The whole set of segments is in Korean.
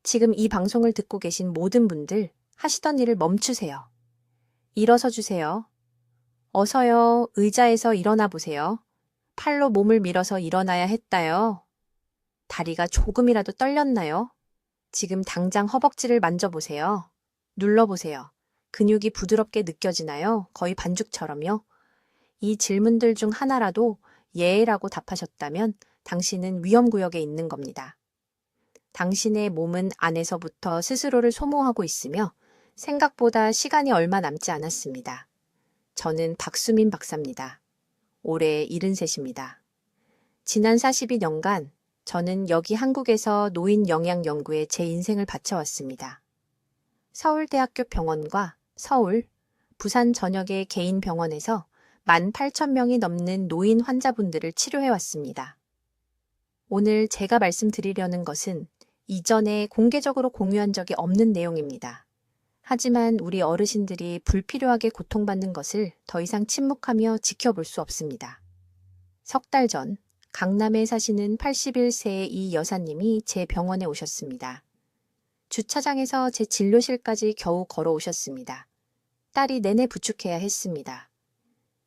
지금 이 방송을 듣고 계신 모든 분들 하시던 일을 멈추세요. 일어서 주세요. 어서요. 의자에서 일어나 보세요. 팔로 몸을 밀어서 일어나야 했다요. 다리가 조금이라도 떨렸나요? 지금 당장 허벅지를 만져보세요. 눌러보세요. 근육이 부드럽게 느껴지나요? 거의 반죽처럼요. 이 질문들 중 하나라도 예라고 답하셨다면 당신은 위험구역에 있는 겁니다. 당신의 몸은 안에서부터 스스로를 소모하고 있으며 생각보다 시간이 얼마 남지 않았습니다. 저는 박수민 박사입니다. 올해 73입니다. 지난 42년간 저는 여기 한국에서 노인 영양 연구에 제 인생을 바쳐왔습니다. 서울대학교 병원과 서울, 부산 전역의 개인 병원에서 18,000명이 넘는 노인 환자분들을 치료해왔습니다. 오늘 제가 말씀드리려는 것은 이전에 공개적으로 공유한 적이 없는 내용입니다. 하지만 우리 어르신들이 불필요하게 고통받는 것을 더 이상 침묵하며 지켜볼 수 없습니다. 석 달 전 강남에 사시는 81세의 이 여사님이 제 병원에 오셨습니다. 주차장에서 제 진료실까지 겨우 걸어오셨습니다. 딸이 내내 부축해야 했습니다.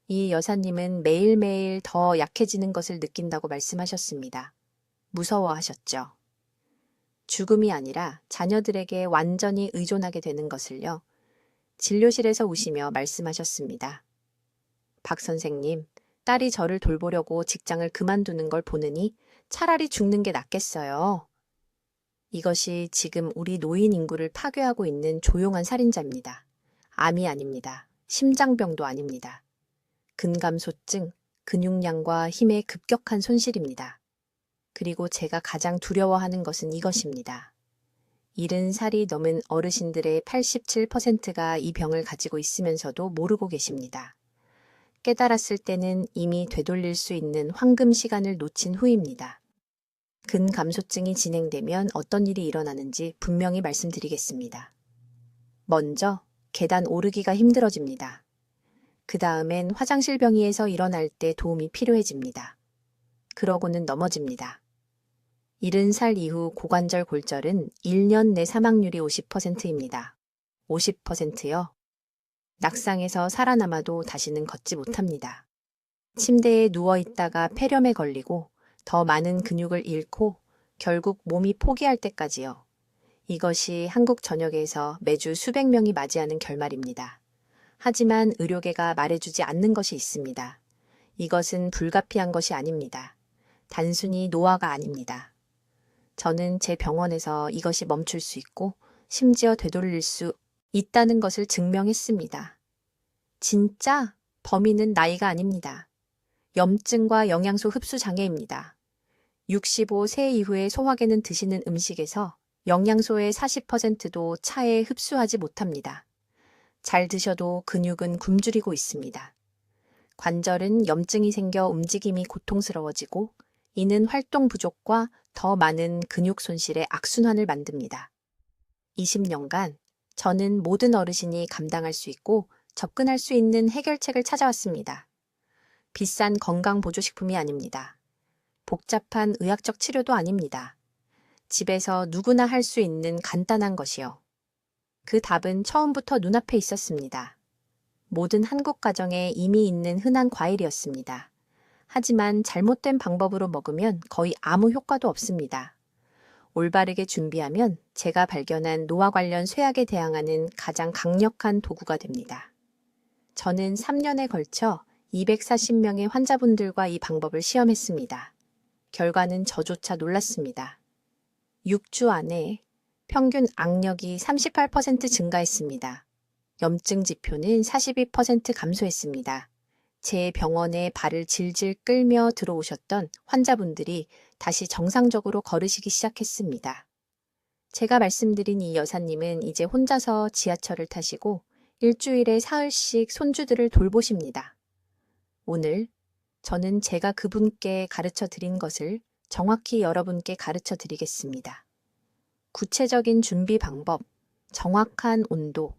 이 여사님은 매일매일 더 약해지는 것을 느낀다고 말씀하셨습니다. 무서워하셨죠. 죽음이 아니라 자녀들에게 완전히 의존하게 되는 것을요. 진료실에서 우시며 말씀하셨습니다. 박 선생님, 딸이 저를 돌보려고 직장을 그만두는 걸 보느니 차라리 죽는 게 낫겠어요. 이것이 지금 우리 노인 인구를 파괴하고 있는 조용한 살인자입니다. 암이 아닙니다. 심장병도 아닙니다. 근감소증, 근육량과 힘의 급격한 손실입니다. 그리고 제가 가장 두려워하는 것은 이것입니다. 70살이 넘은 어르신들의 87%가 이 병을 가지고 있으면서도 모르고 계십니다. 깨달았을 때는 이미 되돌릴 수 있는 황금 시간을 놓친 후입니다. 근감소증이 진행되면 어떤 일이 일어나는지 분명히 말씀드리겠습니다. 먼저 계단 오르기가 힘들어집니다. 그 다음엔 화장실 변기에서 일어날 때 도움이 필요해집니다. 그러고는 넘어집니다. 70살 이후 고관절 골절은 1년 내 사망률이 50%입니다. 50%요? 낙상에서 살아남아도 다시는 걷지 못합니다. 침대에 누워있다가 폐렴에 걸리고 더 많은 근육을 잃고 결국 몸이 포기할 때까지요. 이것이 한국 전역에서 매주 수백 명이 맞이하는 결말입니다. 하지만 의료계가 말해주지 않는 것이 있습니다. 이것은 불가피한 것이 아닙니다. 단순히 노화가 아닙니다. 저는 제 병원에서 이것이 멈출 수 있고 심지어 되돌릴 수 있다는 것을 증명했습니다. 진짜 범인은 나이가 아닙니다. 염증과 영양소 흡수 장애입니다. 65세 이후에 소화계는 드시는 음식에서 영양소의 40%도 차에 흡수하지 못합니다. 잘 드셔도 근육은 굶주리고 있습니다. 관절은 염증이 생겨 움직임이 고통스러워지고 이는 활동 부족과 더 많은 근육 손실의 악순환을 만듭니다. 20년간 저는 모든 어르신이 감당할 수 있고 접근할 수 있는 해결책을 찾아왔습니다. 비싼 건강보조식품이 아닙니다. 복잡한 의학적 치료도 아닙니다. 집에서 누구나 할 수 있는 간단한 것이요. 그 답은 처음부터 눈앞에 있었습니다. 모든 한국 가정에 이미 있는 흔한 과일이었습니다. 하지만 잘못된 방법으로 먹으면 거의 아무 효과도 없습니다. 올바르게 준비하면 제가 발견한 노화 관련 쇠약에 대항하는 가장 강력한 도구가 됩니다. 저는 3년에 걸쳐 240명의 환자분들과 이 방법을 시험했습니다. 결과는 저조차 놀랐습니다. 6주 안에 평균 악력이 38% 증가했습니다. 염증 지표는 42% 감소했습니다. 제 병원에 발을 질질 끌며 들어오셨던 환자분들이 다시 정상적으로 걸으시기 시작했습니다. 제가 말씀드린 이 여사님은 이제 혼자서 지하철을 타시고 일주일에 사흘씩 손주들을 돌보십니다. 오늘 저는 제가 그분께 가르쳐 드린 것을 정확히 여러분께 가르쳐 드리겠습니다. 구체적인 준비 방법, 정확한 온도,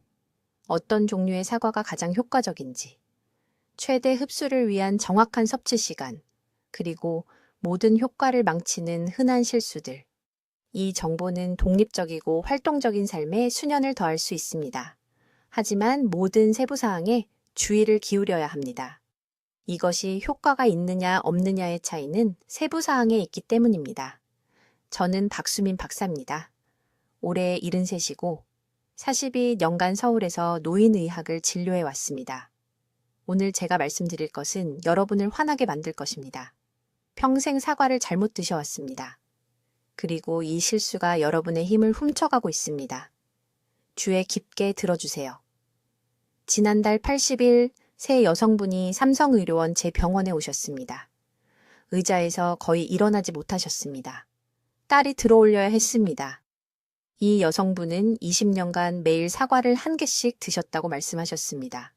어떤 종류의 사과가 가장 효과적인지, 최대 흡수를 위한 정확한 섭취 시간, 그리고 모든 효과를 망치는 흔한 실수들. 이 정보는 독립적이고 활동적인 삶에 수년을 더할 수 있습니다. 하지만 모든 세부사항에 주의를 기울여야 합니다. 이것이 효과가 있느냐 없느냐의 차이는 세부사항에 있기 때문입니다. 저는 박수민 박사입니다. 올해 73이고 42년간 서울에서 노인의학을 진료해 왔습니다. 오늘 제가 말씀드릴 것은 여러분을 화나게 만들 것입니다. 평생 사과를 잘못 드셔왔습니다. 그리고 이 실수가 여러분의 힘을 훔쳐가고 있습니다. 주에 깊게 들어주세요. 지난달 80일 새 여성분이 삼성의료원 제 병원에 오셨습니다. 의자에서 거의 일어나지 못하셨습니다. 딸이 들어올려야 했습니다. 이 여성분은 20년간 매일 사과를 한 개씩 드셨다고 말씀하셨습니다.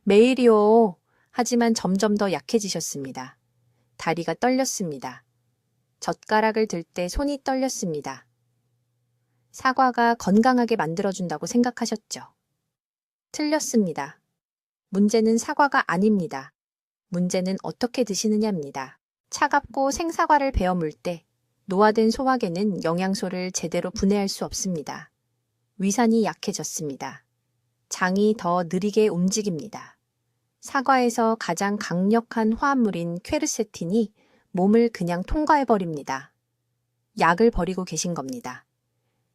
매일이요. 하지만 점점 더 약해지셨습니다. 다리가 떨렸습니다. 젓가락을 들 때 손이 떨렸습니다. 사과가 건강하게 만들어준다고 생각하셨죠? 틀렸습니다. 문제는 사과가 아닙니다. 문제는 어떻게 드시느냐입니다. 차갑고 생사과를 베어 물 때 노화된 소화계는 영양소를 제대로 분해할 수 없습니다. 위산이 약해졌습니다. 장이 더 느리게 움직입니다. 사과에서 가장 강력한 화합물인 퀘르세틴이 몸을 그냥 통과해버립니다. 약을 버리고 계신 겁니다.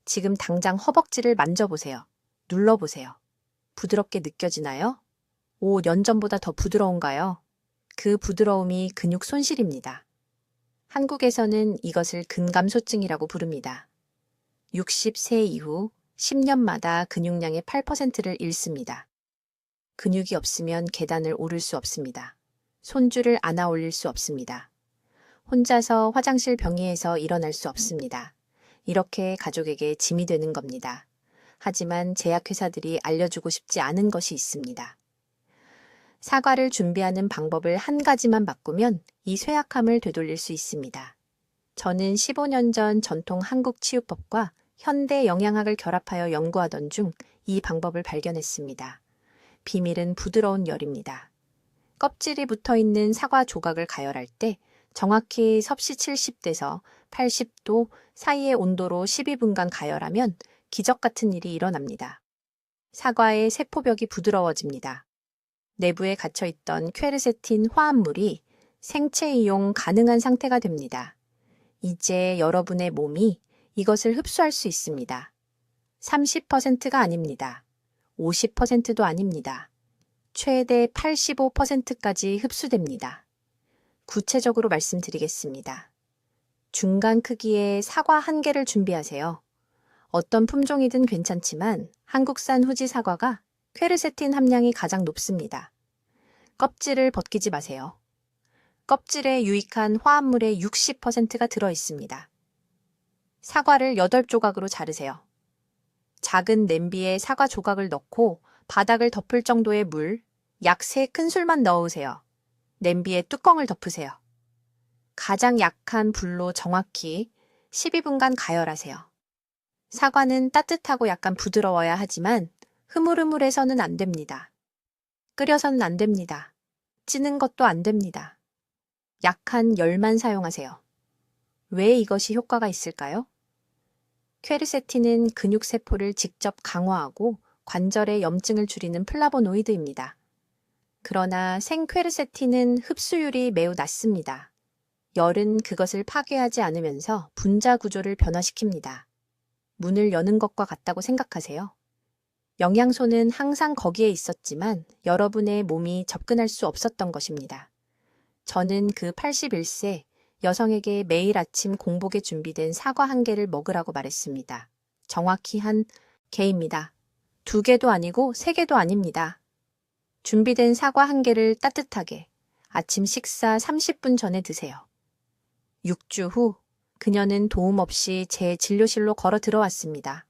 지금 당장 허벅지를 만져보세요. 눌러보세요. 부드럽게 느껴지나요? 5년 전보다 더 부드러운가요? 그 부드러움이 근육 손실입니다. 한국에서는 이것을 근감소증이라고 부릅니다. 60세 이후 10년마다 근육량의 8%를 잃습니다. 근육이 없으면 계단을 오를 수 없습니다. 손줄을 안아 올릴 수 없습니다. 혼자서 화장실 변기에서 일어날 수 없습니다. 이렇게 가족에게 짐이 되는 겁니다. 하지만 제약회사들이 알려주고 싶지 않은 것이 있습니다. 사과를 준비하는 방법을 한 가지만 바꾸면 이 쇠약함을 되돌릴 수 있습니다. 저는 15년 전 전통 한국 치유법과 현대 영양학을 결합하여 연구하던 중 이 방법을 발견했습니다. 비밀은 부드러운 열입니다. 껍질이 붙어있는 사과 조각을 가열할 때 정확히 섭씨 70도에서 80도 사이의 온도로 12분간 가열하면 기적 같은 일이 일어납니다. 사과의 세포벽이 부드러워집니다. 내부에 갇혀있던 퀘르세틴 화합물이 생체 이용 가능한 상태가 됩니다. 이제 여러분의 몸이 이것을 흡수할 수 있습니다. 30%가 아닙니다. 50%도 아닙니다. 최대 85%까지 흡수됩니다. 구체적으로 말씀드리겠습니다. 중간 크기의 사과 1개를 준비하세요. 어떤 품종이든 괜찮지만 한국산 후지 사과가 퀘르세틴 함량이 가장 높습니다. 껍질을 벗기지 마세요. 껍질에 유익한 화합물의 60%가 들어있습니다. 사과를 8조각으로 자르세요. 작은 냄비에 사과 조각을 넣고 바닥을 덮을 정도의 물, 약 3큰술만 넣으세요. 냄비에 뚜껑을 덮으세요. 가장 약한 불로 정확히 12분간 가열하세요. 사과는 따뜻하고 약간 부드러워야 하지만 흐물흐물해서는 안 됩니다. 끓여서는 안 됩니다. 찌는 것도 안 됩니다. 약한 열만 사용하세요. 왜 이것이 효과가 있을까요? 퀘르세틴은 근육세포를 직접 강화하고 관절의 염증을 줄이는 플라보노이드입니다. 그러나 생퀘르세틴은 흡수율이 매우 낮습니다. 열은 그것을 파괴하지 않으면서 분자 구조를 변화시킵니다. 문을 여는 것과 같다고 생각하세요. 영양소는 항상 거기에 있었지만 여러분의 몸이 접근할 수 없었던 것입니다. 저는 그 81세 여성에게 매일 아침 공복에 준비된 사과 1개를 먹으라고 말했습니다. 정확히 1개입니다. 2개도 아니고 3개도 아닙니다. 준비된 사과 1개를 따뜻하게 아침 식사 30분 전에 드세요. 6주 후 그녀는 도움 없이 제 진료실로 걸어 들어왔습니다.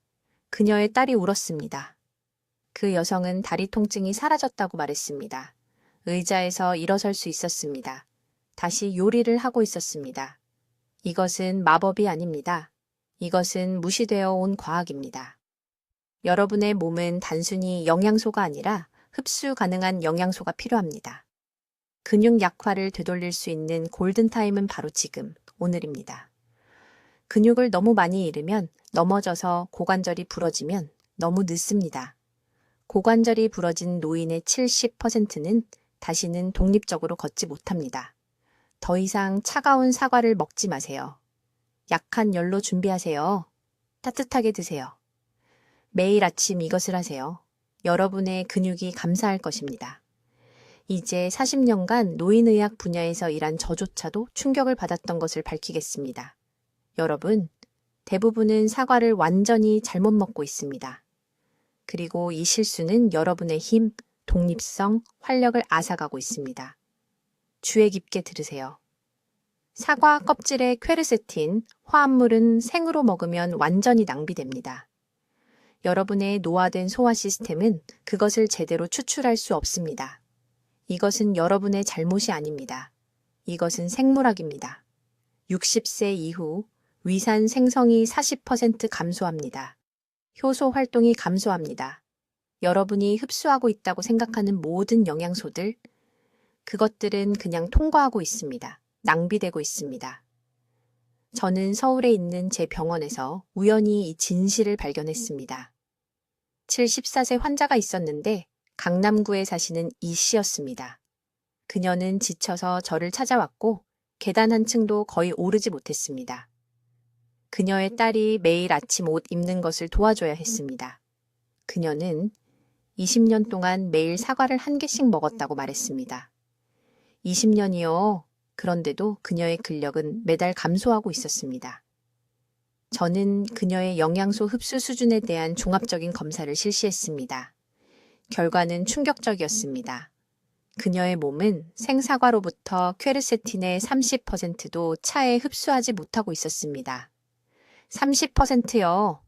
그녀의 딸이 울었습니다. 그 여성은 다리 통증이 사라졌다고 말했습니다. 의자에서 일어설 수 있었습니다. 다시 요리를 하고 있었습니다. 이것은 마법이 아닙니다. 이것은 무시되어 온 과학입니다. 여러분의 몸은 단순히 영양소가 아니라 흡수 가능한 영양소가 필요합니다. 근육 약화를 되돌릴 수 있는 골든타임은 바로 지금, 오늘입니다. 근육을 너무 많이 잃으면 넘어져서 고관절이 부러지면 너무 늦습니다. 고관절이 부러진 노인의 70%는 다시는 독립적으로 걷지 못합니다. 더 이상 차가운 사과를 먹지 마세요. 약한 열로 준비하세요. 따뜻하게 드세요. 매일 아침 이것을 하세요. 여러분의 근육이 감사할 것입니다. 이제 40년간 노인의학 분야에서 일한 저조차도 충격을 받았던 것을 밝히겠습니다. 여러분, 대부분은 사과를 완전히 잘못 먹고 있습니다. 그리고 이 실수는 여러분의 힘, 독립성, 활력을 앗아가고 있습니다. 주의 깊게 들으세요. 사과 껍질의 퀘르세틴, 화합물은 생으로 먹으면 완전히 낭비됩니다. 여러분의 노화된 소화 시스템은 그것을 제대로 추출할 수 없습니다. 이것은 여러분의 잘못이 아닙니다. 이것은 생물학입니다. 60세 이후 위산 생성이 40% 감소합니다. 효소 활동이 감소합니다. 여러분이 흡수하고 있다고 생각하는 모든 영양소들, 그것들은 그냥 통과하고 있습니다. 낭비되고 있습니다. 저는 서울에 있는 제 병원에서 우연히 이 진실을 발견했습니다. 74세 환자가 있었는데 강남구에 사시는 이 씨였습니다. 그녀는 지쳐서 저를 찾아왔고 계단 한 층도 거의 오르지 못했습니다. 그녀의 딸이 매일 아침 옷 입는 것을 도와줘야 했습니다. 그녀는 20년 동안 매일 사과를 한 개씩 먹었다고 말했습니다. 20년이요. 그런데도 그녀의 근력은 매달 감소하고 있었습니다. 저는 그녀의 영양소 흡수 수준에 대한 종합적인 검사를 실시했습니다. 결과는 충격적이었습니다. 그녀의 몸은 생사과로부터 퀘르세틴의 30%도 차에 흡수하지 못하고 있었습니다. 30%요.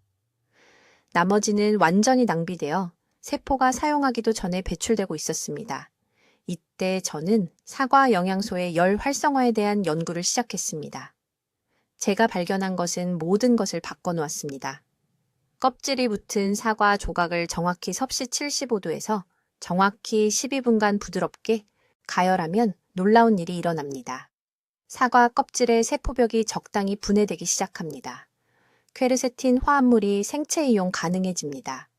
나머지는 완전히 낭비되어 세포가 사용하기도 전에 배출되고 있었습니다. 이때 저는 사과 영양소의 열 활성화에 대한 연구를 시작했습니다. 제가 발견한 것은 모든 것을 바꿔놓았습니다. 껍질이 붙은 사과 조각을 정확히 섭씨 75도에서 정확히 12분간 부드럽게 가열하면 놀라운 일이 일어납니다. 사과 껍질의 세포벽이 적당히 분해되기 시작합니다. 퀘르세틴 화합물이 생체 이용 가능해집니다.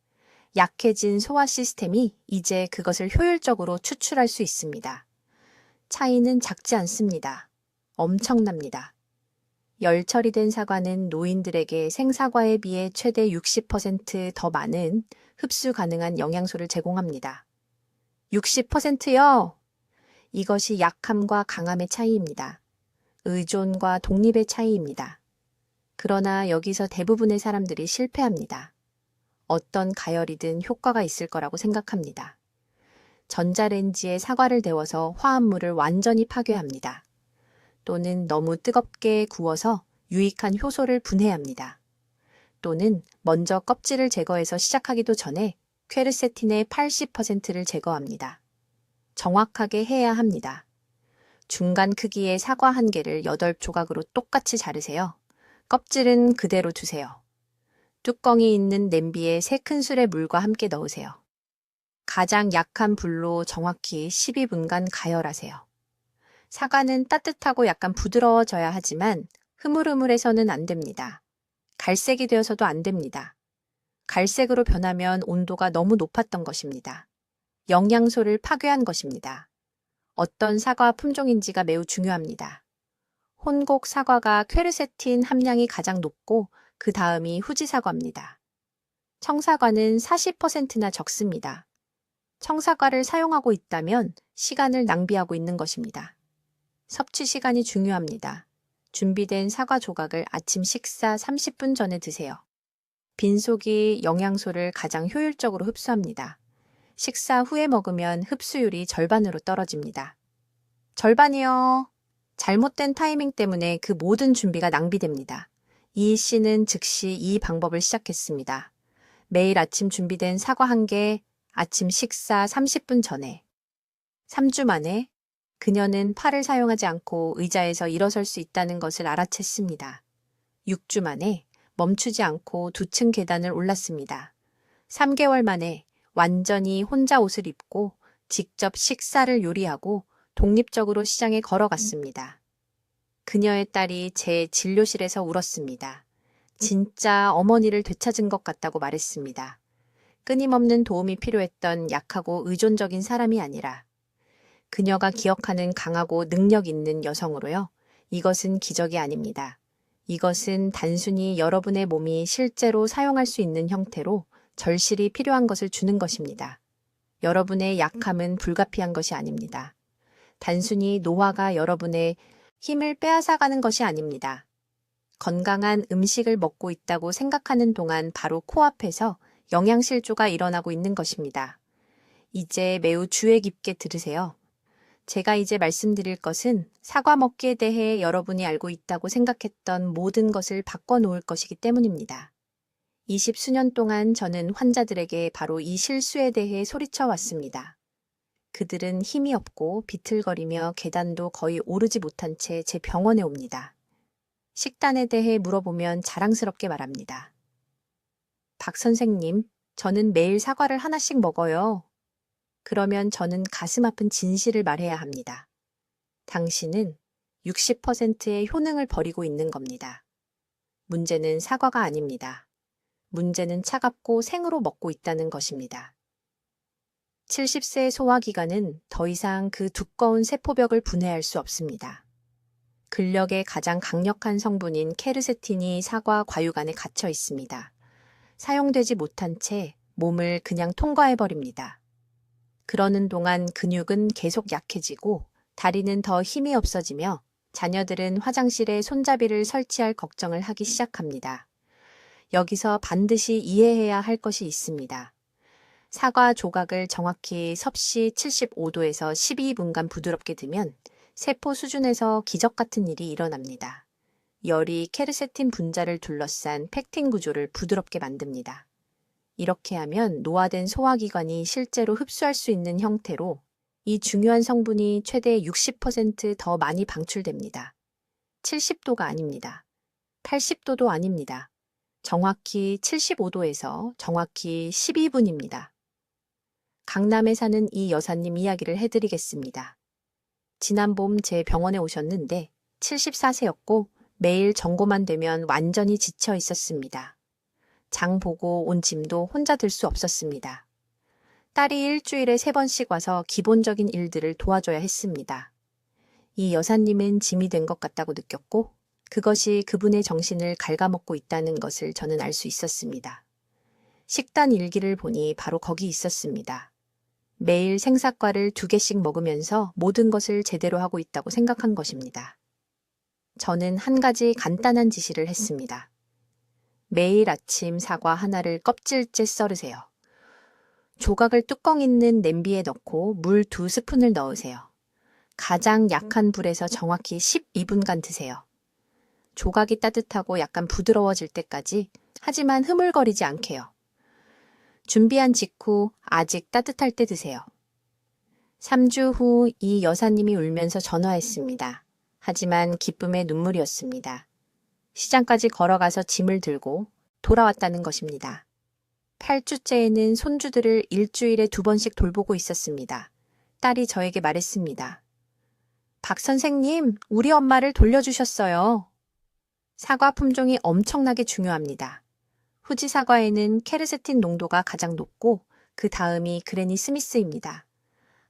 약해진 소화 시스템이 이제 그것을 효율적으로 추출할 수 있습니다. 차이는 작지 않습니다. 엄청납니다. 열 처리된 사과는 노인들에게 생사과에 비해 최대 60% 더 많은 흡수 가능한 영양소를 제공합니다. 60%요! 이것이 약함과 강함의 차이입니다. 의존과 독립의 차이입니다. 그러나 여기서 대부분의 사람들이 실패합니다. 어떤 가열이든 효과가 있을 거라고 생각합니다. 전자레인지에 사과를 데워서 화합물을 완전히 파괴합니다. 또는 너무 뜨겁게 구워서 유익한 효소를 분해합니다. 또는 먼저 껍질을 제거해서 시작하기도 전에 퀘르세틴의 80%를 제거합니다. 정확하게 해야 합니다. 중간 크기의 사과 한 개를 8조각으로 똑같이 자르세요. 껍질은 그대로 두세요. 뚜껑이 있는 냄비에 3큰술의 물과 함께 넣으세요. 가장 약한 불로 정확히 12분간 가열하세요. 사과는 따뜻하고 약간 부드러워져야 하지만 흐물흐물해서는 안 됩니다. 갈색이 되어서도 안 됩니다. 갈색으로 변하면 온도가 너무 높았던 것입니다. 영양소를 파괴한 것입니다. 어떤 사과 품종인지가 매우 중요합니다. 혼곡 사과가 퀘르세틴 함량이 가장 높고 그 다음이 후지 사과입니다. 청사과는 40%나 적습니다. 청사과를 사용하고 있다면 시간을 낭비하고 있는 것입니다. 섭취 시간이 중요합니다. 준비된 사과 조각을 아침 식사 30분 전에 드세요. 빈속이 영양소를 가장 효율적으로 흡수합니다. 식사 후에 먹으면 흡수율이 절반으로 떨어집니다. 절반이요. 잘못된 타이밍 때문에 그 모든 준비가 낭비됩니다. 이 씨는 즉시 이 방법을 시작했습니다. 매일 아침 준비된 사과 한 개, 아침 식사 30분 전에. 3주 만에 그녀는 팔을 사용하지 않고 의자에서 일어설 수 있다는 것을 알아챘습니다. 6주 만에 멈추지 않고 2층 계단을 올랐습니다. 3개월 만에 완전히 혼자 옷을 입고 직접 식사를 요리하고 독립적으로 시장에 걸어갔습니다. 그녀의 딸이 제 진료실에서 울었습니다. 진짜 어머니를 되찾은 것 같다고 말했습니다. 끊임없는 도움이 필요했던 약하고 의존적인 사람이 아니라 그녀가 기억하는 강하고 능력 있는 여성으로요. 이것은 기적이 아닙니다. 이것은 단순히 여러분의 몸이 실제로 사용할 수 있는 형태로 절실히 필요한 것을 주는 것입니다. 여러분의 약함은 불가피한 것이 아닙니다. 단순히 노화가 여러분의 힘을 빼앗아가는 것이 아닙니다. 건강한 음식을 먹고 있다고 생각하는 동안 바로 코앞에서 영양실조가 일어나고 있는 것입니다. 이제 매우 주의 깊게 들으세요. 제가 이제 말씀드릴 것은 사과 먹기에 대해 여러분이 알고 있다고 생각했던 모든 것을 바꿔놓을 것이기 때문입니다. 20수년 동안 저는 환자들에게 바로 이 실수에 대해 소리쳐 왔습니다. 그들은 힘이 없고 비틀거리며 계단도 거의 오르지 못한 채 제 병원에 옵니다. 식단에 대해 물어보면 자랑스럽게 말합니다. 박 선생님, 저는 매일 사과를 하나씩 먹어요. 그러면 저는 가슴 아픈 진실을 말해야 합니다. 당신은 60%의 효능을 버리고 있는 겁니다. 문제는 사과가 아닙니다. 문제는 차갑고 생으로 먹고 있다는 것입니다. 70세의 소화기관은 더 이상 그 두꺼운 세포벽을 분해할 수 없습니다. 근력의 가장 강력한 성분인 케르세틴이 사과 과육 안에 갇혀 있습니다. 사용되지 못한 채 몸을 그냥 통과해버립니다. 그러는 동안 근육은 계속 약해지고 다리는 더 힘이 없어지며 자녀들은 화장실에 손잡이를 설치할 걱정을 하기 시작합니다. 여기서 반드시 이해해야 할 것이 있습니다. 사과 조각을 정확히 섭씨 75도에서 12분간 부드럽게 두면 세포 수준에서 기적 같은 일이 일어납니다. 열이 케르세틴 분자를 둘러싼 팩틴 구조를 부드럽게 만듭니다. 이렇게 하면 노화된 소화기관이 실제로 흡수할 수 있는 형태로 이 중요한 성분이 최대 60% 더 많이 방출됩니다. 70도가 아닙니다. 80도도 아닙니다. 정확히 75도에서 정확히 12분입니다. 강남에 사는 이 여사님 이야기를 해드리겠습니다. 지난 봄 제 병원에 오셨는데 74세였고 매일 정고만 되면 완전히 지쳐 있었습니다. 장 보고 온 짐도 혼자 들 수 없었습니다. 딸이 일주일에 3번씩 와서 기본적인 일들을 도와줘야 했습니다. 이 여사님은 짐이 된 것 같다고 느꼈고 그것이 그분의 정신을 갉아먹고 있다는 것을 저는 알 수 있었습니다. 식단 일기를 보니 바로 거기 있었습니다. 매일 생사과를 2개씩 먹으면서 모든 것을 제대로 하고 있다고 생각한 것입니다. 저는 한 가지 간단한 지시를 했습니다. 매일 아침 사과 하나를 껍질째 썰으세요. 조각을 뚜껑 있는 냄비에 넣고 물 2스푼을 넣으세요. 가장 약한 불에서 정확히 12분간 드세요. 조각이 따뜻하고 약간 부드러워질 때까지, 하지만 흐물거리지 않게요. 준비한 직후 아직 따뜻할 때 드세요. 3주 후 이 여사님이 울면서 전화했습니다. 하지만 기쁨의 눈물이었습니다. 시장까지 걸어가서 짐을 들고 돌아왔다는 것입니다. 8주째에는 손주들을 일주일에 2번씩 돌보고 있었습니다. 딸이 저에게 말했습니다. 박 선생님, 우리 엄마를 돌려주셨어요. 사과 품종이 엄청나게 중요합니다. 후지 사과에는 케르세틴 농도가 가장 높고 그 다음이 그레니 스미스입니다.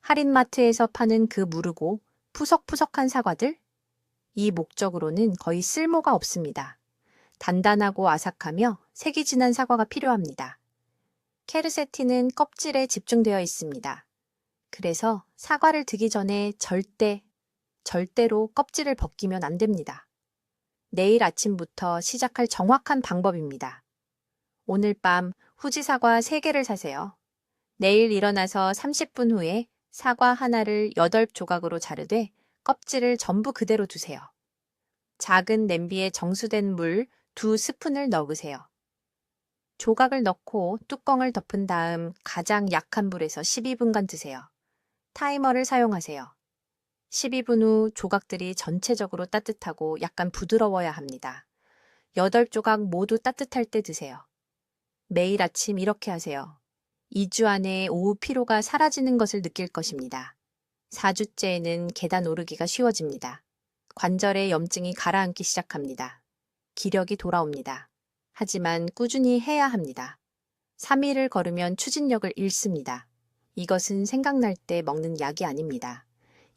할인마트에서 파는 그 무르고 푸석푸석한 사과들? 이 목적으로는 거의 쓸모가 없습니다. 단단하고 아삭하며 색이 진한 사과가 필요합니다. 케르세틴은 껍질에 집중되어 있습니다. 그래서 사과를 드기 전에 절대로 껍질을 벗기면 안 됩니다. 내일 아침부터 시작할 정확한 방법입니다. 오늘 밤 후지 사과 3개를 사세요. 내일 일어나서 30분 후에 사과 하나를 8조각으로 자르되 껍질을 전부 그대로 두세요. 작은 냄비에 정수된 물 2스푼을 넣으세요. 조각을 넣고 뚜껑을 덮은 다음 가장 약한 불에서 12분간 드세요. 타이머를 사용하세요. 12분 후 조각들이 전체적으로 따뜻하고 약간 부드러워야 합니다. 8조각 모두 따뜻할 때 드세요. 매일 아침 이렇게 하세요. 2주 안에 오후 피로가 사라지는 것을 느낄 것입니다. 4주째에는 계단 오르기가 쉬워집니다. 관절의 염증이 가라앉기 시작합니다. 기력이 돌아옵니다. 하지만 꾸준히 해야 합니다. 3일을 걸으면 추진력을 잃습니다. 이것은 생각날 때 먹는 약이 아닙니다.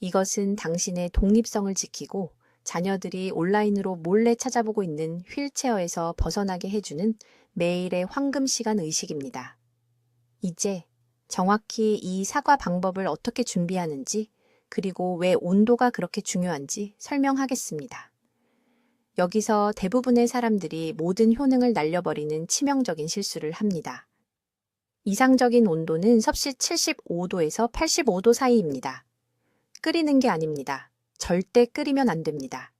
이것은 당신의 독립성을 지키고 자녀들이 온라인으로 몰래 찾아보고 있는 휠체어에서 벗어나게 해주는 매일의 황금 시간 의식입니다. 이제 정확히 이 사과 방법을 어떻게 준비하는지, 그리고 왜 온도가 그렇게 중요한지 설명하겠습니다. 여기서 대부분의 사람들이 모든 효능을 날려버리는 치명적인 실수를 합니다. 이상적인 온도는 섭씨 75도에서 85도 사이입니다. 끓이는 게 아닙니다. 절대 끓이면 안 됩니다.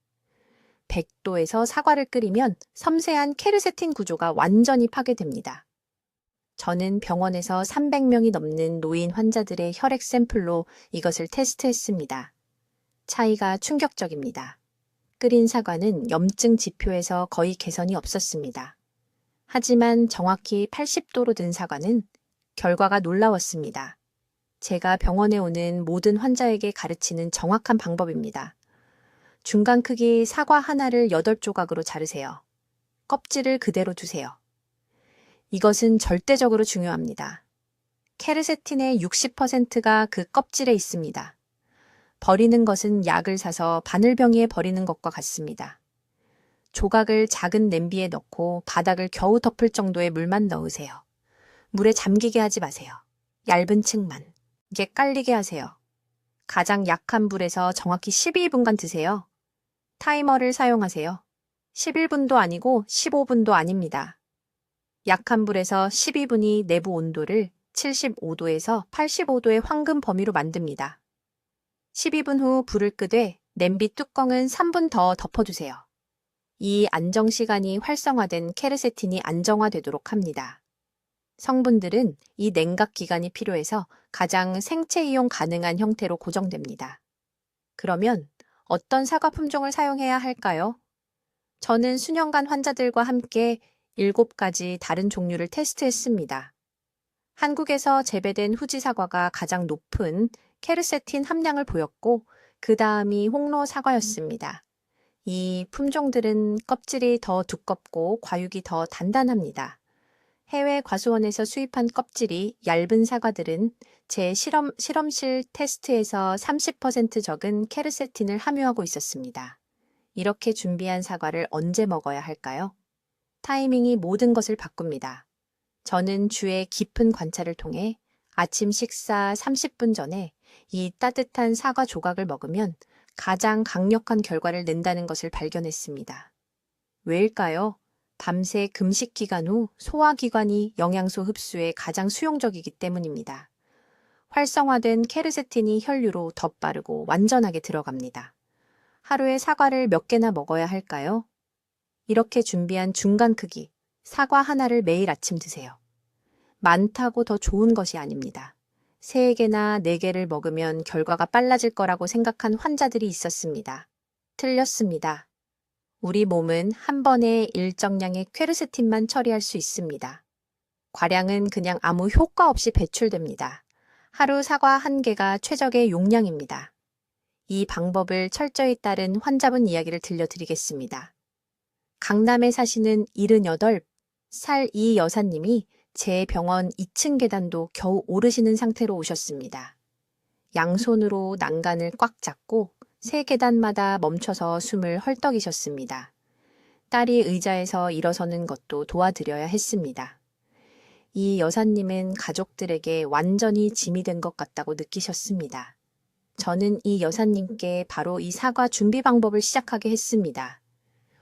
100도에서 사과를 끓이면 섬세한 케르세틴 구조가 완전히 파괴됩니다. 저는 병원에서 300명이 넘는 노인 환자들의 혈액 샘플로 이것을 테스트했습니다. 차이가 충격적입니다. 끓인 사과는 염증 지표에서 거의 개선이 없었습니다. 하지만 정확히 80도로 든 사과는 결과가 놀라웠습니다. 제가 병원에 오는 모든 환자에게 가르치는 정확한 방법입니다. 중간 크기 사과 하나를 8조각으로 자르세요. 껍질을 그대로 두세요. 이것은 절대적으로 중요합니다. 케르세틴의 60%가 그 껍질에 있습니다. 버리는 것은 약을 사서 바늘병이에 버리는 것과 같습니다. 조각을 작은 냄비에 넣고 바닥을 겨우 덮을 정도의 물만 넣으세요. 물에 잠기게 하지 마세요. 얇은 층만. 이게 깔리게 하세요. 가장 약한 불에서 정확히 12분간 드세요. 타이머를 사용하세요. 11분도 아니고 15분도 아닙니다. 약한 불에서 12분이 내부 온도를 75도에서 85도의 황금 범위로 만듭니다. 12분 후 불을 끄되 냄비 뚜껑은 3분 더 덮어두세요. 이 안정 시간이 활성화된 케르세틴이 안정화되도록 합니다. 성분들은 이 냉각 기간이 필요해서 가장 생체 이용 가능한 형태로 고정됩니다. 그러면 어떤 사과 품종을 사용해야 할까요? 저는 수년간 환자들과 함께 7가지 다른 종류를 테스트했습니다. 한국에서 재배된 후지 사과가 가장 높은 케르세틴 함량을 보였고 그 다음이 홍로 사과였습니다. 이 품종들은 껍질이 더 두껍고 과육이 더 단단합니다. 해외 과수원에서 수입한 껍질이 얇은 사과들은 제 실험실 테스트에서 30% 적은 케르세틴을 함유하고 있었습니다. 이렇게 준비한 사과를 언제 먹어야 할까요? 타이밍이 모든 것을 바꿉니다. 저는 주의 깊은 관찰을 통해 아침 식사 30분 전에 이 따뜻한 사과 조각을 먹으면 가장 강력한 결과를 낸다는 것을 발견했습니다. 왜일까요? 밤새 금식 기간 후 소화기관이 영양소 흡수에 가장 수용적이기 때문입니다. 활성화된 케르세틴이 혈류로 더 빠르고 완전하게 들어갑니다. 하루에 사과를 몇 개나 먹어야 할까요? 이렇게 준비한 중간 크기, 사과 하나를 매일 아침 드세요. 많다고 더 좋은 것이 아닙니다. 3개나 4개를 먹으면 결과가 빨라질 거라고 생각한 환자들이 있었습니다. 틀렸습니다. 우리 몸은 한 번에 일정량의 퀘르세틴만 처리할 수 있습니다. 과량은 그냥 아무 효과 없이 배출됩니다. 하루 사과 1개가 최적의 용량입니다. 이 방법을 철저히 따른 환자분 이야기를 들려드리겠습니다. 강남에 사시는 78살 이 여사님이 제 병원 2층 계단도 겨우 오르시는 상태로 오셨습니다. 양손으로 난간을 꽉 잡고 3계단마다 멈춰서 숨을 헐떡이셨습니다. 딸이 의자에서 일어서는 것도 도와드려야 했습니다. 이 여사님은 가족들에게 완전히 짐이 된 것 같다고 느끼셨습니다. 저는 이 여사님께 바로 이 사과 준비 방법을 시작하게 했습니다.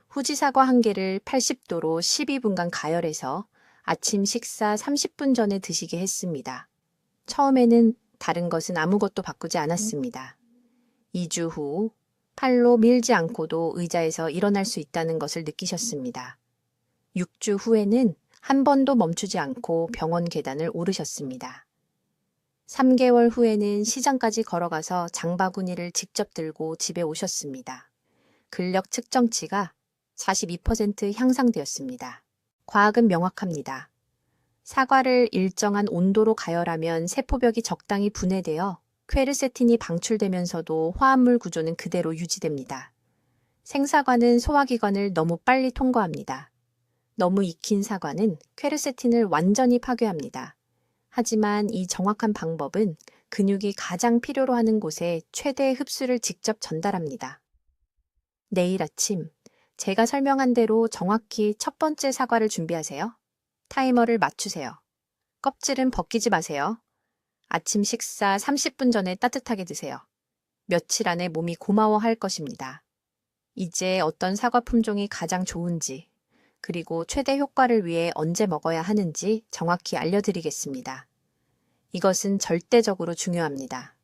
후지 사과 1개를 80도로 12분간 가열해서 아침 식사 30분 전에 드시게 했습니다. 처음에는 다른 것은 아무것도 바꾸지 않았습니다. 2주 후 팔로 밀지 않고도 의자에서 일어날 수 있다는 것을 느끼셨습니다. 6주 후에는 한 번도 멈추지 않고 병원 계단을 오르셨습니다. 3개월 후에는 시장까지 걸어가서 장바구니를 직접 들고 집에 오셨습니다. 근력 측정치가 42% 향상되었습니다. 과학은 명확합니다. 사과를 일정한 온도로 가열하면 세포벽이 적당히 분해되어 퀘르세틴이 방출되면서도 화합물 구조는 그대로 유지됩니다. 생사과는 소화기관을 너무 빨리 통과합니다. 너무 익힌 사과는 퀘르세틴을 완전히 파괴합니다. 하지만 이 정확한 방법은 근육이 가장 필요로 하는 곳에 최대의 흡수를 직접 전달합니다. 내일 아침, 제가 설명한 대로 정확히 첫 번째 사과를 준비하세요. 타이머를 맞추세요. 껍질은 벗기지 마세요. 아침 식사 30분 전에 따뜻하게 드세요. 며칠 안에 몸이 고마워할 것입니다. 이제 어떤 사과 품종이 가장 좋은지, 그리고 최대 효과를 위해 언제 먹어야 하는지 정확히 알려드리겠습니다. 이것은 절대적으로 중요합니다.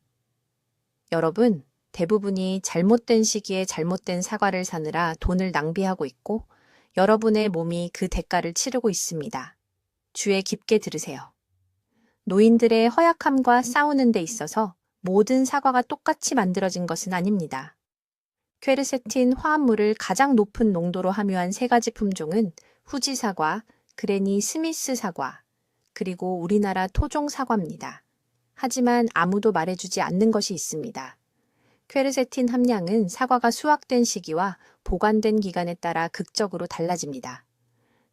여러분, 대부분이 잘못된 시기에 잘못된 사과를 사느라 돈을 낭비하고 있고 여러분의 몸이 그 대가를 치르고 있습니다. 주의 깊게 들으세요. 노인들의 허약함과 싸우는 데 있어서 모든 사과가 똑같이 만들어진 것은 아닙니다. 퀘르세틴 화합물을 가장 높은 농도로 함유한 세 가지 품종은 후지 사과, 그레니 스미스 사과, 그리고 우리나라 토종 사과입니다. 하지만 아무도 말해주지 않는 것이 있습니다. 퀘르세틴 함량은 사과가 수확된 시기와 보관된 기간에 따라 극적으로 달라집니다.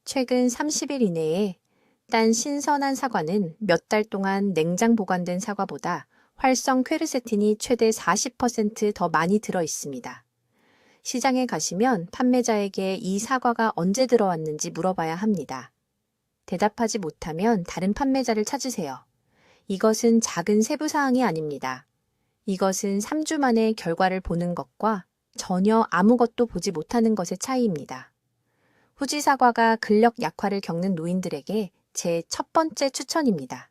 최근 30일 이내에 딴 신선한 사과는 몇 달 동안 냉장 보관된 사과보다 활성 퀘르세틴이 최대 40% 더 많이 들어 있습니다. 시장에 가시면 판매자에게 이 사과가 언제 들어왔는지 물어봐야 합니다. 대답하지 못하면 다른 판매자를 찾으세요. 이것은 작은 세부사항이 아닙니다. 이것은 3주 만에 결과를 보는 것과 전혀 아무것도 보지 못하는 것의 차이입니다. 후지 사과가 근력 약화를 겪는 노인들에게 제 첫 번째 추천입니다.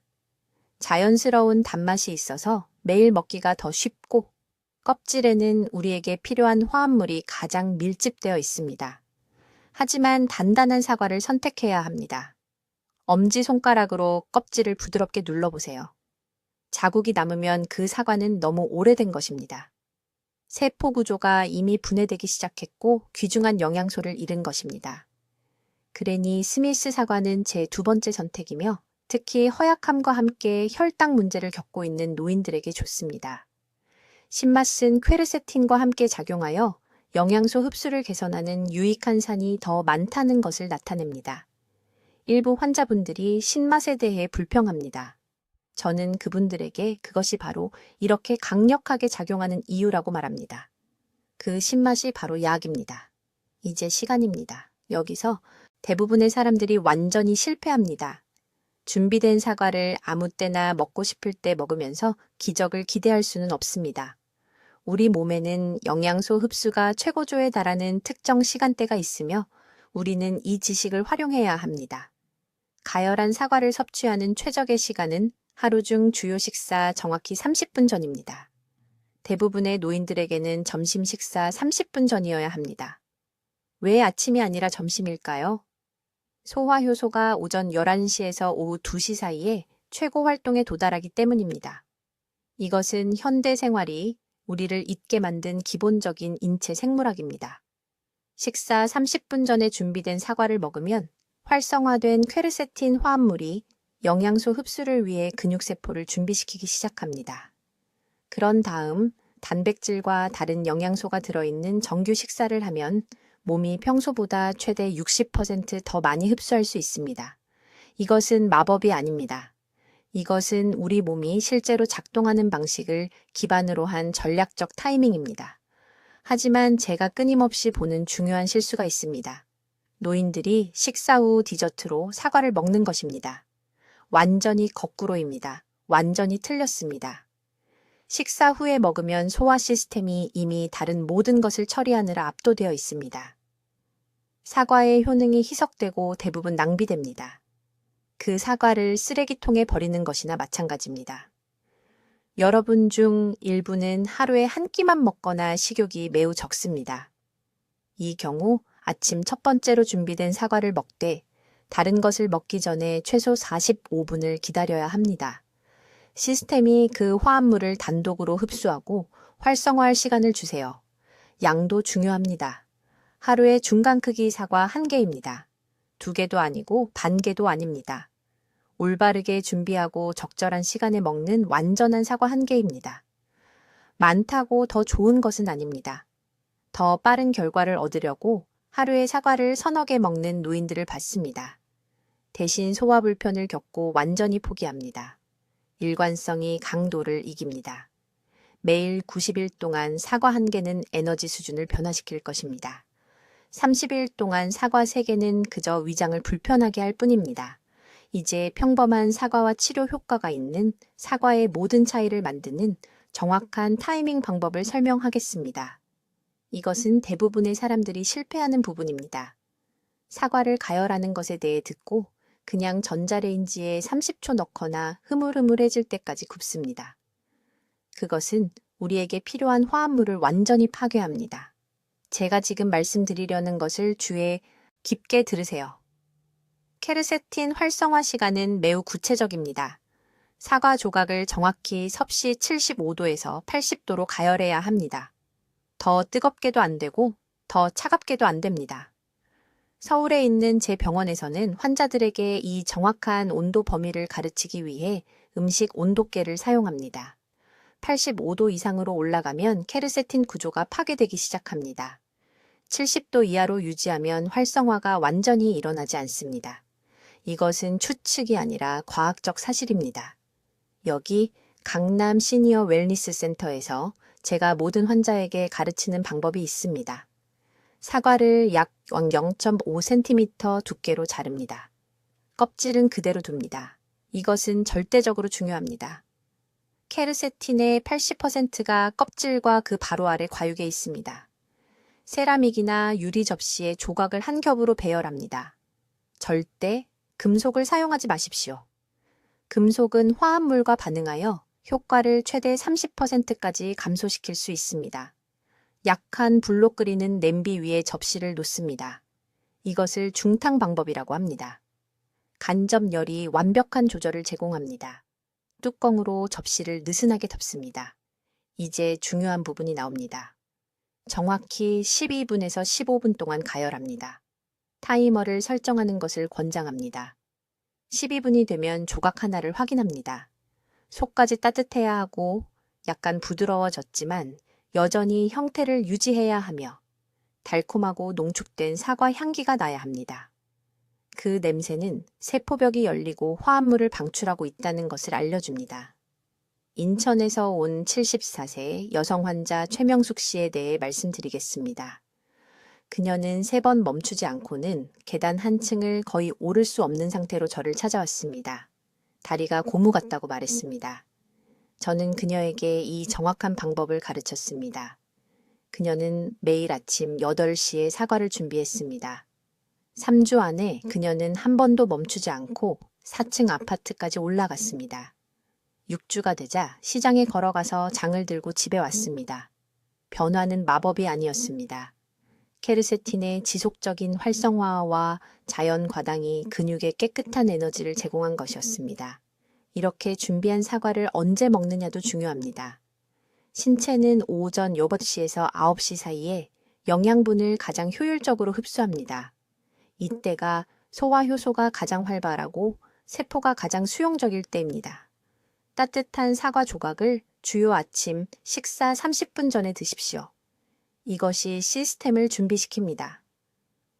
자연스러운 단맛이 있어서 매일 먹기가 더 쉽고 껍질에는 우리에게 필요한 화합물이 가장 밀집되어 있습니다. 하지만 단단한 사과를 선택해야 합니다. 엄지손가락으로 껍질을 부드럽게 눌러보세요. 자국이 남으면 그 사과는 너무 오래된 것입니다. 세포 구조가 이미 분해되기 시작했고 귀중한 영양소를 잃은 것입니다. 그레니 스미스 사과는 제 두 번째 선택이며 특히 허약함과 함께 혈당 문제를 겪고 있는 노인들에게 좋습니다. 신맛은 퀘르세틴과 함께 작용하여 영양소 흡수를 개선하는 유익한 산이 더 많다는 것을 나타냅니다. 일부 환자분들이 신맛에 대해 불평합니다. 저는 그분들에게 그것이 바로 이렇게 강력하게 작용하는 이유라고 말합니다. 그 신맛이 바로 약입니다. 이제 시간입니다. 여기서 대부분의 사람들이 완전히 실패합니다. 준비된 사과를 아무 때나 먹고 싶을 때 먹으면서 기적을 기대할 수는 없습니다. 우리 몸에는 영양소 흡수가 최고조에 달하는 특정 시간대가 있으며 우리는 이 지식을 활용해야 합니다. 가열한 사과를 섭취하는 최적의 시간은 하루 중 주요 식사 정확히 30분 전입니다. 대부분의 노인들에게는 점심 식사 30분 전이어야 합니다. 왜 아침이 아니라 점심일까요? 소화 효소가 오전 11시에서 오후 2시 사이에 최고 활동에 도달하기 때문입니다. 이것은 현대 생활이 우리를 잊게 만든 기본적인 인체 생물학입니다. 식사 30분 전에 준비된 사과를 먹으면 활성화된 퀘르세틴 화합물이 영양소 흡수를 위해 근육세포를 준비시키기 시작합니다. 그런 다음 단백질과 다른 영양소가 들어있는 정규 식사를 하면 몸이 평소보다 최대 60% 더 많이 흡수할 수 있습니다. 이것은 마법이 아닙니다. 이것은 우리 몸이 실제로 작동하는 방식을 기반으로 한 전략적 타이밍입니다. 하지만 제가 끊임없이 보는 중요한 실수가 있습니다. 노인들이 식사 후 디저트로 사과를 먹는 것입니다. 완전히 거꾸로입니다. 완전히 틀렸습니다. 식사 후에 먹으면 소화 시스템이 이미 다른 모든 것을 처리하느라 압도되어 있습니다. 사과의 효능이 희석되고 대부분 낭비됩니다. 그 사과를 쓰레기통에 버리는 것이나 마찬가지입니다. 여러분 중 일부는 하루에 한 끼만 먹거나 식욕이 매우 적습니다. 이 경우 아침 첫 번째로 준비된 사과를 먹되 다른 것을 먹기 전에 최소 45분을 기다려야 합니다. 시스템이 그 화합물을 단독으로 흡수하고 활성화할 시간을 주세요. 양도 중요합니다. 하루에 중간 크기 사과 1개입니다. 2개도 아니고 반 개도 아닙니다. 올바르게 준비하고 적절한 시간에 먹는 완전한 사과 1개입니다. 많다고 더 좋은 것은 아닙니다. 더 빠른 결과를 얻으려고 하루에 사과를 서너 개 먹는 노인들을 봤습니다. 대신 소화 불편을 겪고 완전히 포기합니다. 일관성이 강도를 이깁니다. 매일 90일 동안 사과 1개는 에너지 수준을 변화시킬 것입니다. 30일 동안 사과 3개는 그저 위장을 불편하게 할 뿐입니다. 이제 평범한 사과와 치료 효과가 있는 사과의 모든 차이를 만드는 정확한 타이밍 방법을 설명하겠습니다. 이것은 대부분의 사람들이 실패하는 부분입니다. 사과를 가열하는 것에 대해 듣고 그냥 전자레인지에 30초 넣거나 흐물흐물해질 때까지 굽습니다. 그것은 우리에게 필요한 화합물을 완전히 파괴합니다. 제가 지금 말씀드리려는 것을 주의 깊게 들으세요. 케르세틴 활성화 시간은 매우 구체적입니다. 사과 조각을 정확히 섭씨 75도에서 80도로 가열해야 합니다. 더 뜨겁게도 안 되고 더 차갑게도 안 됩니다. 서울에 있는 제 병원에서는 환자들에게 이 정확한 온도 범위를 가르치기 위해 음식 온도계를 사용합니다. 85도 이상으로 올라가면 케르세틴 구조가 파괴되기 시작합니다. 70도 이하로 유지하면 활성화가 완전히 일어나지 않습니다. 이것은 추측이 아니라 과학적 사실입니다. 여기 강남 시니어 웰니스 센터에서 제가 모든 환자에게 가르치는 방법이 있습니다. 사과를 약 0.5cm 두께로 자릅니다. 껍질은 그대로 둡니다. 이것은 절대적으로 중요합니다. 케르세틴의 80%가 껍질과 그 바로 아래 과육에 있습니다. 세라믹이나 유리 접시에 조각을 한 겹으로 배열합니다. 절대 금속을 사용하지 마십시오. 금속은 화합물과 반응하여 효과를 최대 30%까지 감소시킬 수 있습니다. 약한 불로 끓이는 냄비 위에 접시를 놓습니다. 이것을 중탕 방법이라고 합니다. 간접열이 완벽한 조절을 제공합니다. 뚜껑으로 접시를 느슨하게 덮습니다. 이제 중요한 부분이 나옵니다. 정확히 12분에서 15분 동안 가열합니다. 타이머를 설정하는 것을 권장합니다. 12분이 되면 조각 하나를 확인합니다. 속까지 따뜻해야 하고 약간 부드러워졌지만 여전히 형태를 유지해야 하며 달콤하고 농축된 사과 향기가 나야 합니다. 그 냄새는 세포벽이 열리고 화합물을 방출하고 있다는 것을 알려줍니다. 인천에서 온 74세 여성 환자 최명숙 씨에 대해 말씀드리겠습니다. 그녀는 3번 멈추지 않고는 계단 한 층을 거의 오를 수 없는 상태로 저를 찾아왔습니다. 다리가 고무 같다고 말했습니다. 저는 그녀에게 이 정확한 방법을 가르쳤습니다. 그녀는 매일 아침 8시에 사과를 준비했습니다. 3주 안에 그녀는 한 번도 멈추지 않고 4층 아파트까지 올라갔습니다. 6주가 되자 시장에 걸어가서 장을 들고 집에 왔습니다. 변화는 마법이 아니었습니다. 케르세틴의 지속적인 활성화와 자연 과당이 근육에 깨끗한 에너지를 제공한 것이었습니다. 이렇게 준비한 사과를 언제 먹느냐도 중요합니다. 신체는 오전 8시에서 9시 사이에 영양분을 가장 효율적으로 흡수합니다. 이때가 소화 효소가 가장 활발하고 세포가 가장 수용적일 때입니다. 따뜻한 사과 조각을 주요 아침 식사 30분 전에 드십시오. 이것이 시스템을 준비시킵니다.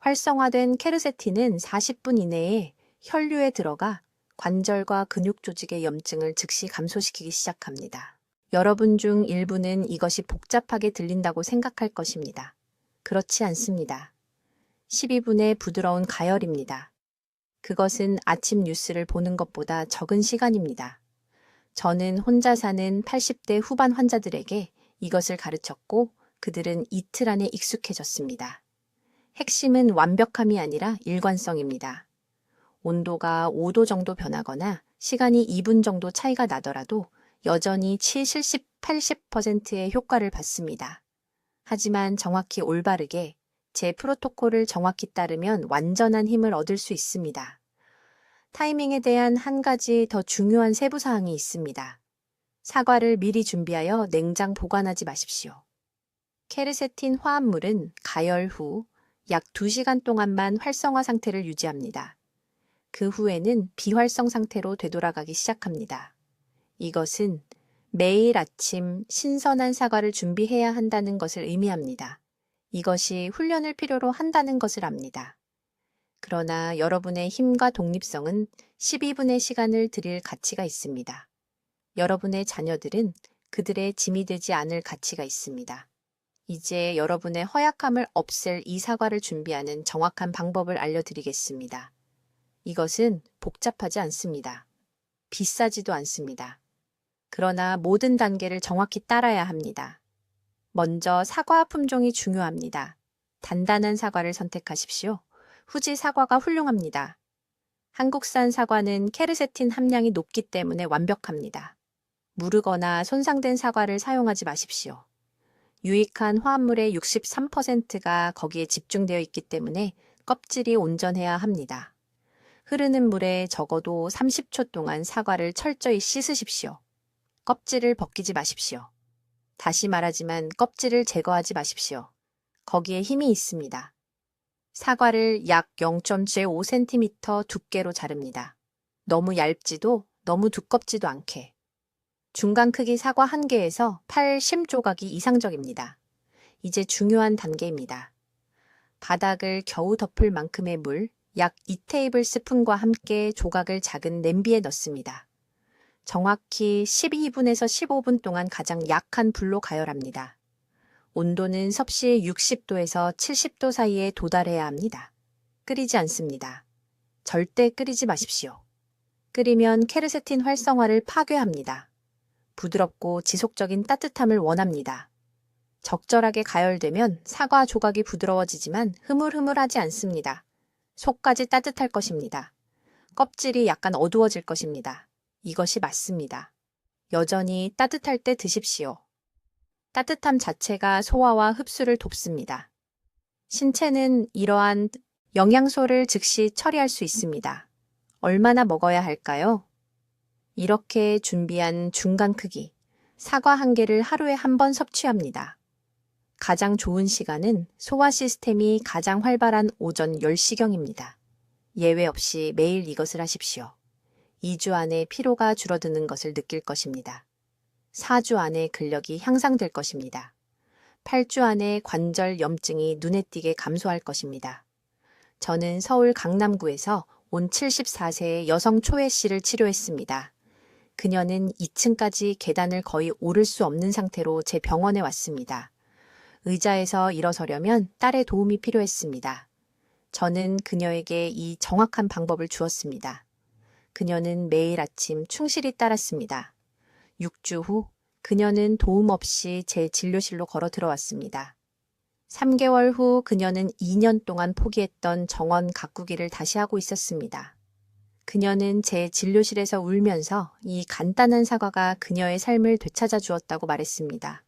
활성화된 케르세틴은 40분 이내에 혈류에 들어가 관절과 근육 조직의 염증을 즉시 감소시키기 시작합니다. 여러분 중 일부는 이것이 복잡하게 들린다고 생각할 것입니다. 그렇지 않습니다. 12분의 부드러운 가열입니다. 그것은 아침 뉴스를 보는 것보다 적은 시간입니다. 저는 혼자 사는 80대 후반 환자들에게 이것을 가르쳤고 그들은 이틀 안에 익숙해졌습니다. 핵심은 완벽함이 아니라 일관성입니다. 온도가 5도 정도 변하거나 시간이 2분 정도 차이가 나더라도 여전히 70, 80%의 효과를 받습니다. 하지만 정확히 올바르게 제 프로토콜을 정확히 따르면 완전한 힘을 얻을 수 있습니다. 타이밍에 대한 한 가지 더 중요한 세부사항이 있습니다. 사과를 미리 준비하여 냉장 보관하지 마십시오. 케르세틴 화합물은 가열 후 약 2시간 동안만 활성화 상태를 유지합니다. 그 후에는 비활성 상태로 되돌아가기 시작합니다. 이것은 매일 아침 신선한 사과를 준비해야 한다는 것을 의미합니다. 이것이 훈련을 필요로 한다는 것을 압니다. 그러나 여러분의 힘과 독립성은 12분의 시간을 들일 가치가 있습니다. 여러분의 자녀들은 그들의 짐이 되지 않을 가치가 있습니다. 이제 여러분의 허약함을 없앨 이 사과를 준비하는 정확한 방법을 알려드리겠습니다. 이것은 복잡하지 않습니다. 비싸지도 않습니다. 그러나 모든 단계를 정확히 따라야 합니다. 먼저 사과 품종이 중요합니다. 단단한 사과를 선택하십시오. 후지 사과가 훌륭합니다. 한국산 사과는 케르세틴 함량이 높기 때문에 완벽합니다. 무르거나 손상된 사과를 사용하지 마십시오. 유익한 화합물의 63%가 거기에 집중되어 있기 때문에 껍질이 온전해야 합니다. 흐르는 물에 적어도 30초 동안 사과를 철저히 씻으십시오. 껍질을 벗기지 마십시오. 다시 말하지만 껍질을 제거하지 마십시오. 거기에 힘이 있습니다. 사과를 약 0.5cm 두께로 자릅니다. 너무 얇지도 너무 두껍지도 않게. 중간 크기 사과 1개에서 팔 심조각이 이상적입니다. 이제 중요한 단계입니다. 바닥을 겨우 덮을 만큼의 물, 약 2테이블스푼과 함께 조각을 작은 냄비에 넣습니다. 정확히 12분에서 15분 동안 가장 약한 불로 가열합니다. 온도는 섭씨 60도에서 70도 사이에 도달해야 합니다. 끓이지 않습니다. 절대 끓이지 마십시오. 끓이면 케르세틴 활성화를 파괴합니다. 부드럽고 지속적인 따뜻함을 원합니다. 적절하게 가열되면 사과 조각이 부드러워지지만 흐물흐물하지 않습니다. 속까지 따뜻할 것입니다. 껍질이 약간 어두워질 것입니다. 이것이 맞습니다. 여전히 따뜻할 때 드십시오. 따뜻함 자체가 소화와 흡수를 돕습니다. 신체는 이러한 영양소를 즉시 처리할 수 있습니다. 얼마나 먹어야 할까요? 이렇게 준비한 중간 크기, 사과 1개를 하루에 한 번 섭취합니다. 가장 좋은 시간은 소화 시스템이 가장 활발한 오전 10시경입니다. 예외 없이 매일 이것을 하십시오. 2주 안에 피로가 줄어드는 것을 느낄 것입니다. 4주 안에 근력이 향상될 것입니다. 8주 안에 관절 염증이 눈에 띄게 감소할 것입니다. 저는 서울 강남구에서 온 74세의 여성 초회 씨를 치료했습니다. 그녀는 2층까지 계단을 거의 오를 수 없는 상태로 제 병원에 왔습니다. 의자에서 일어서려면 딸의 도움이 필요했습니다. 저는 그녀에게 이 정확한 방법을 주었습니다. 그녀는 매일 아침 충실히 따랐습니다. 6주 후 그녀는 도움 없이 제 진료실로 걸어 들어왔습니다. 3개월 후 그녀는 2년 동안 포기했던 정원 가꾸기를 다시 하고 있었습니다. 그녀는 제 진료실에서 울면서 이 간단한 사과가 그녀의 삶을 되찾아 주었다고 말했습니다.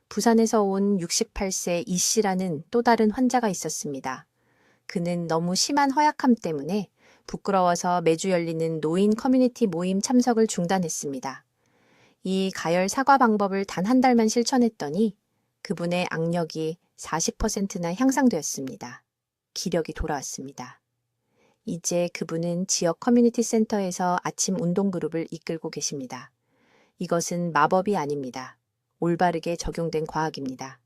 부산에서 온 68세 이 씨라는 또 다른 환자가 있었습니다. 그는 너무 심한 허약함 때문에 부끄러워서 매주 열리는 노인 커뮤니티 모임 참석을 중단했습니다. 이 가열 사과 방법을 단 한 달만 실천했더니 그분의 악력이 40%나 향상되었습니다. 기력이 돌아왔습니다. 이제 그분은 지역 커뮤니티 센터에서 아침 운동 그룹을 이끌고 계십니다. 이것은 마법이 아닙니다. 올바르게 적용된 과학입니다.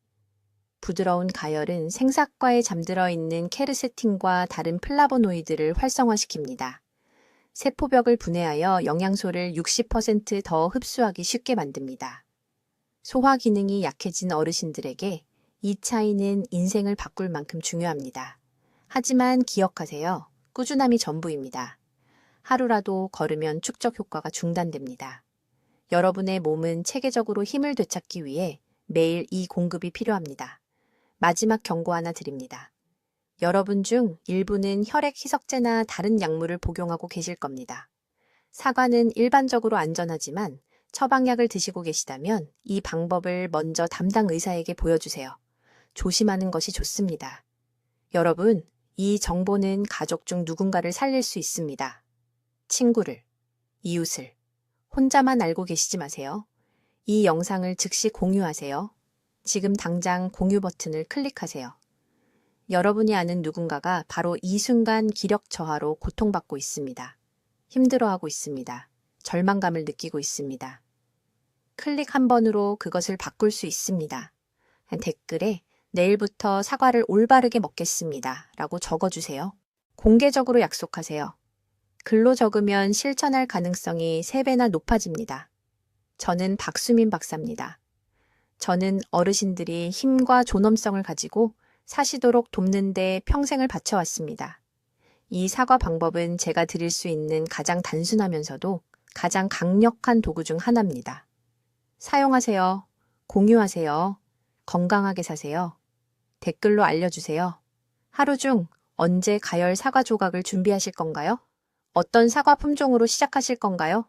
부드러운 가열은 생사과에 잠들어 있는 케르세틴과 다른 플라보노이드를 활성화시킵니다. 세포벽을 분해하여 영양소를 60%더 흡수하기 쉽게 만듭니다. 소화 기능이 약해진 어르신들에게 이 차이는 인생을 바꿀 만큼 중요합니다. 하지만 기억하세요. 꾸준함이 전부입니다. 하루라도 걸으면 축적 효과가 중단됩니다. 여러분의 몸은 체계적으로 힘을 되찾기 위해 매일 이 공급이 필요합니다. 마지막 경고 하나 드립니다. 여러분 중 일부는 혈액 희석제나 다른 약물을 복용하고 계실 겁니다. 사과는 일반적으로 안전하지만 처방약을 드시고 계시다면 이 방법을 먼저 담당 의사에게 보여주세요. 조심하는 것이 좋습니다. 여러분, 이 정보는 가족 중 누군가를 살릴 수 있습니다. 친구를, 이웃을, 혼자만 알고 계시지 마세요. 이 영상을 즉시 공유하세요. 지금 당장 공유 버튼을 클릭하세요. 여러분이 아는 누군가가 바로 이 순간 기력 저하로 고통받고 있습니다. 힘들어하고 있습니다. 절망감을 느끼고 있습니다. 클릭 한 번으로 그것을 바꿀 수 있습니다. 댓글에 내일부터 사과를 올바르게 먹겠습니다. 라고 적어주세요. 공개적으로 약속하세요. 글로 적으면 실천할 가능성이 3배나 높아집니다. 저는 박수민 박사입니다. 저는 어르신들이 힘과 존엄성을 가지고 사시도록 돕는 데 평생을 바쳐왔습니다. 이 사과 방법은 제가 드릴 수 있는 가장 단순하면서도 가장 강력한 도구 중 하나입니다. 사용하세요. 공유하세요. 건강하게 사세요. 댓글로 알려주세요. 하루 중 언제 가열 사과 조각을 준비하실 건가요? 어떤 사과 품종으로 시작하실 건가요?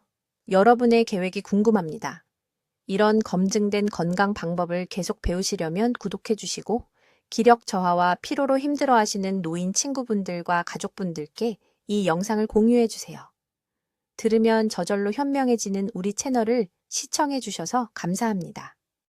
여러분의 계획이 궁금합니다. 이런 검증된 건강 방법을 계속 배우시려면 구독해 주시고 기력 저하와 피로로 힘들어하시는 노인 친구분들과 가족분들께 이 영상을 공유해 주세요. 들으면 저절로 현명해지는 우리 채널을 시청해 주셔서 감사합니다.